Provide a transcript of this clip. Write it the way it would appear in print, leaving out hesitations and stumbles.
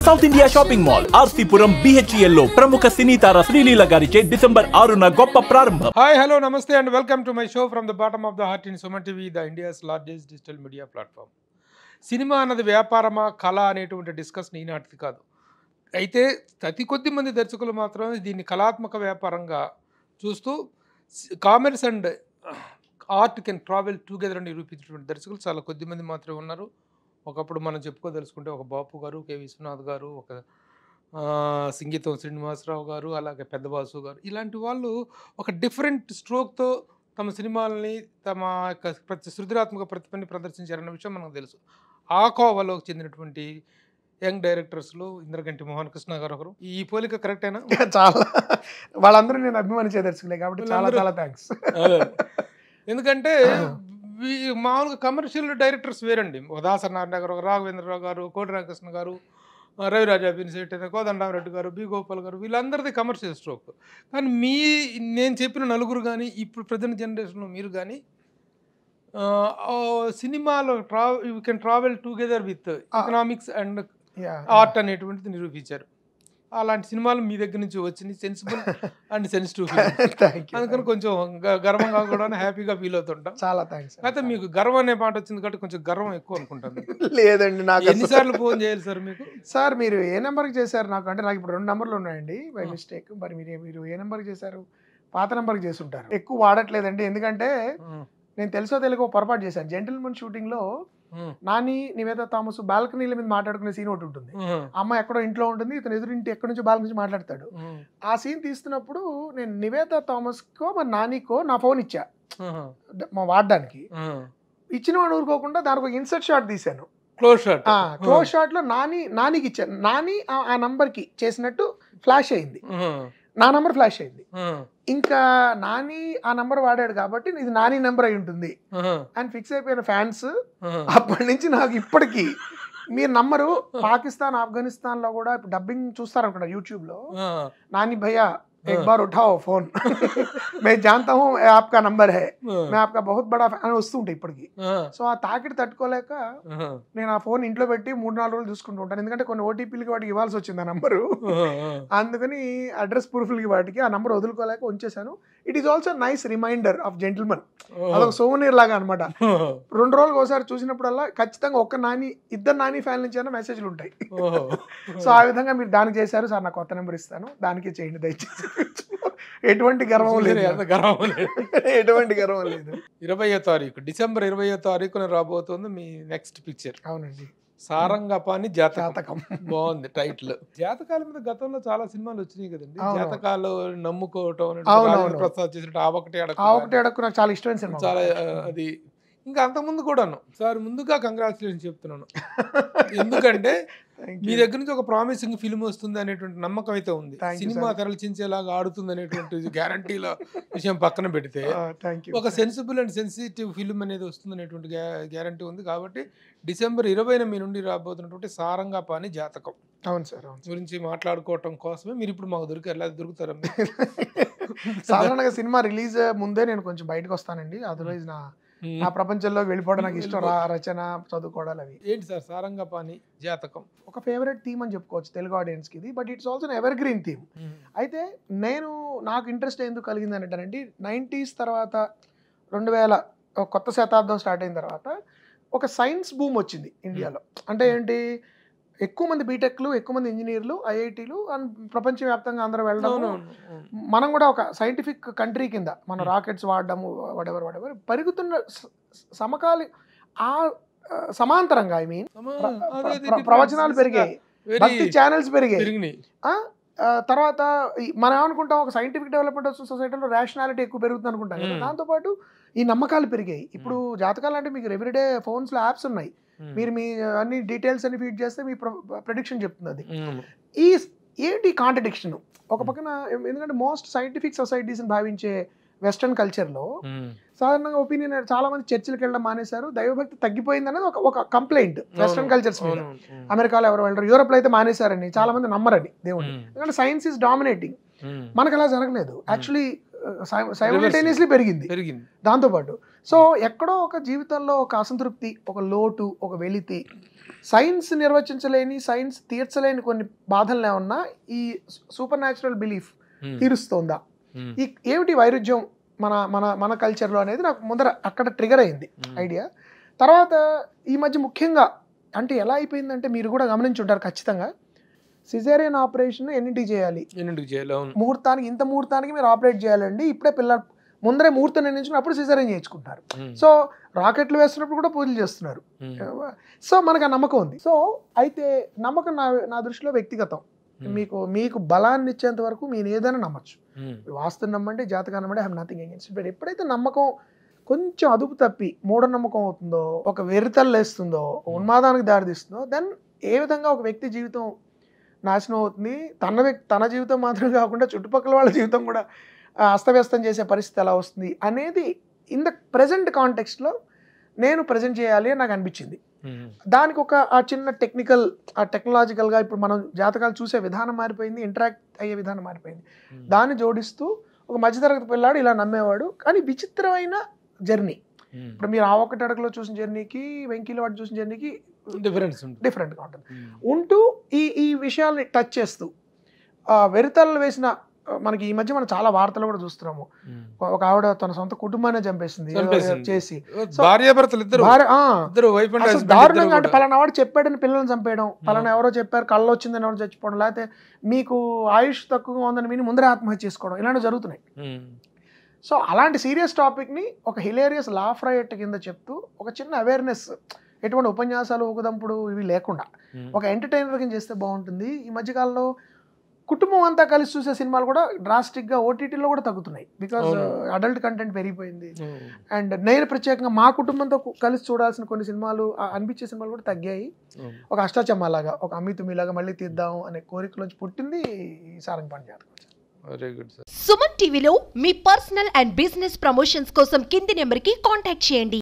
South India shopping mall RC Puram BHEL లో ప్రముఖ సినీ తార శ్రీలీల గారిచే డిసెంబర్ 6న గొప్ప ప్రారంభం. హాయ్ హలో నమస్తే and welcome to my show from the bottom of the heart in Suman TV, the India's largest digital media platform. Cinema అన్నది వ్యాపారమా కళ అనేటువంటి డిస్కషన్ ఈనాటిది కాదు. అయితే అతి కొద్ది మంది దర్శకులు మాత్రమే దీన్ని కళాత్మక వ్యాపారంగా చూస్తూ commerce and art can travel together అని నిరూపించినటువంటి దర్శకులు చాలా కొద్ది మంది మాత్రమే ఉన్నారు. ఒకప్పుడు మనం చెప్పుకోదలుచుకుంటే ఒక బాపు గారు, కె విశ్వనాథ్ గారు, ఒక సంగీతం శ్రీనివాసరావు గారు, అలాగే పెద్ద బాసు గారు, ఇలాంటి వాళ్ళు ఒక డిఫరెంట్ స్ట్రోక్తో తమ సినిమాలని తమ యొక్క సృజనాత్మక ప్రతిభని ప్రదర్శించారన్న విషయం మనకు తెలుసు. ఆ కోవలోకి చెందినటువంటి యంగ్ డైరెక్టర్స్లో ఇంద్రగంటి మోహన్ కృష్ణ గారు ఒకరు. ఈ పోలిక కరెక్టేనా? చాలా వాళ్ళందరూ నేను అభిమానించే దర్శకులే కాబట్టి చాలా చాలా థ్యాంక్స్. ఎందుకంటే మామూలుగా కమర్షియల్ డైరెక్టర్స్ వేరండి. దాసరి నారాయణ గారు, రాఘవేంద్రరావు గారు, కోటి రామకృష్ణ గారు, రవిరాజా పినిశెట్టి, కోదండరామరెడ్డి గారు, బి గోపాల్ గారు, వీళ్ళందరిది కమర్షియల్ స్ట్రోక్. కానీ నేను చెప్పిన నలుగురు కానీ ఇప్పుడు ప్రజెంట్ జనరేషన్లో మీరు కానీ సినిమాలో you can travel together with economics and art అనేటువంటిది నిరూపించారు. అలాంటి సినిమాలు మీ దగ్గర నుంచి వచ్చినాయి, సెన్సిబుల్ అండ్ సెన్సిటివ్. అందుకని కొంచెం గర్వంగా కూడా హ్యాపీగా ఫీల్ అవుతుంటాం. చాలా థ్యాంక్స్. అయితే మీకు గర్వం అనే మాట వచ్చింది కాబట్టి కొంచెం గర్వం ఎక్కువ అనుకుంటాను. లేదండి, నాకు ఎన్నిసార్లు ఫోన్ చేయాలి సార్ మీకు? సార్ మీరు ఏ నెంబర్కి చేశారు నాకు? అంటే నాకు ఇప్పుడు 2 నెంబర్లు ఉన్నాయండి బై మిస్టేక్. మరి మీరు ఏ నెంబర్కి చేశారు? పాత నెంబర్కి చేసి ఉంటారు. ఎక్కువ వాడట్లేదండి, ఎందుకంటే నేను తెలుసో తెలియకో పొరపాటు చేశాను. జెంటిల్మెన్ షూటింగ్ లో నాని, నివేదా థామస్ బాల్కనీల మీద మాట్లాడుకునే సీన్ ఒకటి ఉంటుంది. అమ్మాయి ఎక్కడో ఇంట్లో ఉంటుంది, ఇతను ఎదురింటి ఎక్కడి నుంచి బాల్కనీ నుంచి మాట్లాడతాడు. ఆ సీన్ తీస్తున్నప్పుడు నేను నివేదా థామస్ కో మరి నానికో నా ఫోన్ ఇచ్చా మా వాడడానికి. ఇచ్చిన వాడు ఊరుకోకుండా దానికి ఒక ఇన్సర్ట్ షాట్ తీశాను, క్లోజ్ షాట్ లో నానికి ఇచ్చాను. నాని ఆ నంబర్ కి చేసినట్టు ఫ్లాష్ అయింది, నా నంబర్ ఫ్లాష్ అయింది. ఇంకా నాని ఆ నంబర్ వాడాడు కాబట్టి ఇది నాని నెంబర్ అయి ఉంటుంది అని ఫిక్స్ అయిపోయిన ఫ్యాన్స్. అప్పటి నుంచి నాకు ఇప్పటికీ మీరు నంబరు పాకిస్తాన్, ఆఫ్ఘనిస్తాన్ లో కూడా ఇప్పుడు డబ్బింగ్ చూస్తారనుకుంటా యూట్యూబ్ లో, నాని భయ్యా एक बार उठाओ फोन मैं जानता हूँ आपका नंबर है मैं आपका बहुत बड़ा फैन వస్తుంటాయి ఇప్పటికి. సో ఆ తాకిడి తట్టుకోలేక నేను ఆ ఫోన్ ఇంట్లో పెట్టి 3-4 రోజులు చూసుకుంటూ ఉంటాను, ఎందుకంటే కొన్ని ఓటీపీలకి వాటికి ఇవ్వాల్సి వచ్చింది ఆ నంబరు. అందుకని అడ్రస్ ప్రూఫ్లకి వాటికి ఆ నంబర్ వదులుకోలేక ఉంచేశాను. It is also nice reminder of gentlemen. అదొక సోవనీర్ లాగా అనమాట. 2 రోజులకు ఒకసారి చూసినప్పుడల్లా ఖచ్చితంగా ఇద్దరు నాని ఫ్యాన్ నుంచి అయినా మెసేజ్లు ఉంటాయి. సో ఆ విధంగా మీరు దానికి చేశారు సార్. నాకు కొత్త నెంబర్ ఇస్తాను, దానికి చేయండి దయచేసి. ఎటువంటి గర్వం లేదు, ఎటువంటి గర్వం లేదు. 20వ తారీఖు డిసెంబర్ 20వ తారీఖున రాబోతుంది మీ నెక్స్ట్ పిక్చర్. అవునండి, సారంగపాణి జాతకం. బాగుంది టైటిల్. జాతకాల మీద గతంలో చాలా సినిమాలు వచ్చినాయి కదండి. జాతకాలు నమ్ముకోవటం, ప్రసాద్ చేసినట్టు ఆ ఒకటి అడక్కు నాకు చాలా ఇష్టమైన సినిమా. చాలా అది ఇంకా అంతకుముందు కూడాను. సార్ ముందుగా కంగ్రాచులేషన్ చెప్తున్నాను, ఎందుకంటే మీ దగ్గర నుంచి ఒక ప్రామిసింగ్ ఫిల్మ్ వస్తుంది అనేటువంటి నమ్మకం అయితే ఉంది. సినిమా తరలించేలాగా ఆడుతుంది అనేటువంటి గ్యారంటీల విషయం పక్కన పెడితే ఒక సెన్సిబుల్ అండ్ సెన్సిటివ్ ఫిల్మ్ అనేది వస్తుంది అనేటువంటి గ్యారంటీ ఉంది. కాబట్టి డిసెంబర్ 20న మీ నుండి రాబోతున్నటువంటి సారంగపాణి జాతకం గురించి మాట్లాడుకోవటం కోసమే మీరు ఇప్పుడు మాకు ఎలా దొరుకుతారు? సాధారణంగా సినిమా రిలీజ్ ముందే నేను కొంచెం బయటకు వస్తానండి, అదర్వైజ్ నా ప్రపంచంలో వెళ్ళిపోవడం నాకు ఇష్టం. రచన, చదువుకోవడాలు అవి. ఏంటి సార్ సారంగపాణి జాతకం? ఒక ఫేవరెట్ థీమ్ అని చెప్పుకోవచ్చు తెలుగు ఆడియన్స్ కి, but it's also ever green theme. అయితే నాకు ఇంట్రెస్ట్ ఎందుకు కలిగింది అంటే 90s తర్వాత 2000 కొత్త శతాబ్దం స్టార్ట్ అయిన తర్వాత ఒక సైన్స్ బూమ్ వచ్చింది ఇండియాలో. అంటే ఏంటి, ఎక్కువ మంది బీటెక్లు, ఎక్కువ మంది ఇంజనీర్లు, ఐఐటీలు అండ్ ప్రపంచవ్యాప్తంగా అందరూ వెళ్ళడం, మనం కూడా ఒక సైంటిఫిక్ కంట్రీ కింద మనం రాకెట్స్ వాడడము, వడెవర్ పెరుగుతున్న సమాంతరంగా ఐ మీన్ ప్రవచనాలు పెరిగాయి, భక్తి ఛానల్స్ పెరిగాయి. తర్వాత మనం ఏమనుకుంటాం, ఒక సైంటిఫిక్ డెవలప్మెంట్ వస్తున్న సొసైటీలో రేషనాలిటీ ఎక్కువ పెరుగుతుంది అనుకుంటాం కదా. దాంతోపాటు ఈ నమ్మకాలు పెరిగాయి. ఇప్పుడు జాతకాలు అంటే మీకు ఎవ్రీడే ఫోన్స్లో యాప్స్ ఉన్నాయి, మీరు మీ అన్ని డీటెయిల్స్ అన్ని ఫీడ్ చేస్తే మీ ప్రెడిక్షన్ చెప్తుంది. అది ఏంటి కాంట్రడిక్షన్ ఒక పక్కన, ఎందుకంటే మోస్ట్ సైంటిఫిక్ సొసైటీస్ భావించే వెస్టర్న్ కల్చర్లో సాధారణంగా ఒపీనియన్ చాలా మంది చర్చిలకు వెళ్ళడం మానేశారు, దైవభక్తి తగ్గిపోయింది అనేది ఒక కంప్లైంట్ వెస్టర్న్ కల్చర్స్ మీద. అమెరికాలో ఎవరు వెళ్ళరు, యూరోప్ లో అయితే మానేశారని చాలా మంది నమ్మరని దేవుడు, ఎందుకంటే సైన్స్ ఈస్ డామినేటింగ్. మనకు అలా జరగలేదు, యాక్చువల్లీ సైమల్టేనియస్లీ పెరిగింది దాంతోపాటు. సో ఎక్కడో ఒక జీవితంలో ఒక అసంతృప్తి, ఒక లోటు, ఒక వెలితి, సైన్స్ నిర్వచించలేని, సైన్స్ తీర్చలేని కొన్ని బాధలు ఏమన్నా ఈ సూపర్ న్యాచురల్ బిలీఫ్ తీరుస్తోందా? ఈ ఏమిటి వైరుధ్యం మన మన మన కల్చర్లో అనేది నాకు ముందర అక్కడ ట్రిగర్ అయింది ఐడియా. తర్వాత ఈ మధ్య ముఖ్యంగా అంటే ఎలా అయిపోయిందంటే మీరు కూడా గమనించుంటారు ఖచ్చితంగా, సిజేరియన్ ఆపరేషన్ ఎన్నింటికి చేయాలి, ముహూర్తానికి ఇంత ముహూర్తానికి మీరు ఆపరేట్ చేయాలండి, ఇప్పుడే పిల్లలు ముందరే ముహూర్తం నిర్ణయించుకుని అప్పుడు సిజేరియన్ చేయించుకుంటారు. సో రాకెట్లు వేస్తున్నప్పుడు కూడా పూజలు చేస్తున్నారు. సో మనకు ఆ నమ్మకం ఉంది. సో అయితే నమ్మకం నా దృష్టిలో వ్యక్తిగతం. మీకు బలాన్ని ఇచ్చేంత వరకు మీరు ఏదైనా నమ్మచ్చు. వాస్తు నమ్మండి, జాతకాన్ని నమ్మండి, I have nothing against. But ఎప్పుడైతే నమ్మకం కొంచెం అదుపు తప్పి మూఢనమ్మకం అవుతుందో, ఒక వెరితల్లు వేస్తుందో, ఉన్మాదానికి దారితీస్తుందో, దెన్ ఏ విధంగా ఒక వ్యక్తి జీవితం నాశనం అవుతుంది. తన జీవితం మాత్రం కాకుండా చుట్టుపక్కల వాళ్ళ జీవితం కూడా అస్తవ్యస్తం చేసే పరిస్థితి ఎలా వస్తుంది అనేది ఇన్ ద ప్రజెంట్ కాంటెక్స్ట్లో నేను ప్రజెంట్ చేయాలి అని నాకు అనిపించింది. దానికి ఒక ఆ చిన్న టెక్నాలజికల్గా ఇప్పుడు మనం జాతకాలు చూసే విధానం మారిపోయింది, ఇంటరాక్ట్ అయ్యే విధానం మారిపోయింది. దాన్ని జోడిస్తూ ఒక మధ్యతరగతి పిల్లాడు ఇలా నమ్మేవాడు, కానీ విచిత్రమైన జర్నీ. ఇప్పుడు మీరు ఆ ఒక్కటి అడుగులో చూసిన జర్నీకి, వెంకీలో వాటి చూసిన జర్నీకి డిఫరెంట్గా ఉంటుంది. ఉంటూ ఈ విషయాల్ని టచ్ చేస్తూ వెరితలు వేసిన మనకి ఈ మధ్య మనం చాలా వార్తలు కూడా చూస్తున్నాము. ఒక ఆవిడ తన సొంత కుటుంబాన్ని చంపేసింది చేసి, దారుణంగా. అంటే పలానా వాడు చెప్పాడని పిల్లల్ని చంపేయడం, పలానా ఎవరో చెప్పారు కళ్ళు వచ్చిందని ఎవరో చచ్చిపోవడం, లేకపోతే మీకు ఆయుష్ తక్కువగా ఉందని విని ముందరే ఆత్మహత్య చేసుకోవడం, ఇలాంటివి జరుగుతున్నాయి. సో అలాంటి సీరియస్ టాపిక్ని ఒక హిలేరియస్ లాఫ్ రైట్ కింద చెప్తూ ఒక చిన్న అవేర్నెస్, ఎటువంటి ఉపన్యాసాలు ఊకదంపుడు ఇవి లేకుండా ఒక ఎంటర్టైనర్ కింద చేస్తే బాగుంటుంది. ఈ మధ్యకాలంలో కుటుంబం అంతా కలిసి చూసే సినిమాలు కూడా డ్రాస్టిక్గా ఓటీటీలో కూడా తగ్గుతున్నాయి, బికాజ్ అడల్ట్ కంటెంట్ పెరిగిపోయింది. అండ్ నేను ప్రత్యేకంగా మా కుటుంబంతో కలిసి చూడాల్సిన కొన్ని సినిమాలు అనిపించే సినిమాలు కూడా తగ్గాయి. ఒక అష్టాచమ్మాలాగా, ఒక అమ్మితుమిలాగా మళ్ళీ తీద్దాం అనే కోరికలోంచి పుట్టింది ఈ సారంగపాణి జాతకం. సుమన్ టీవీలో మీ పర్సనల్ అండ్ బిజినెస్ ప్రమోషన్స్ కోసం కింది నెంబర్కి కాంటాక్ట్ చేయండి.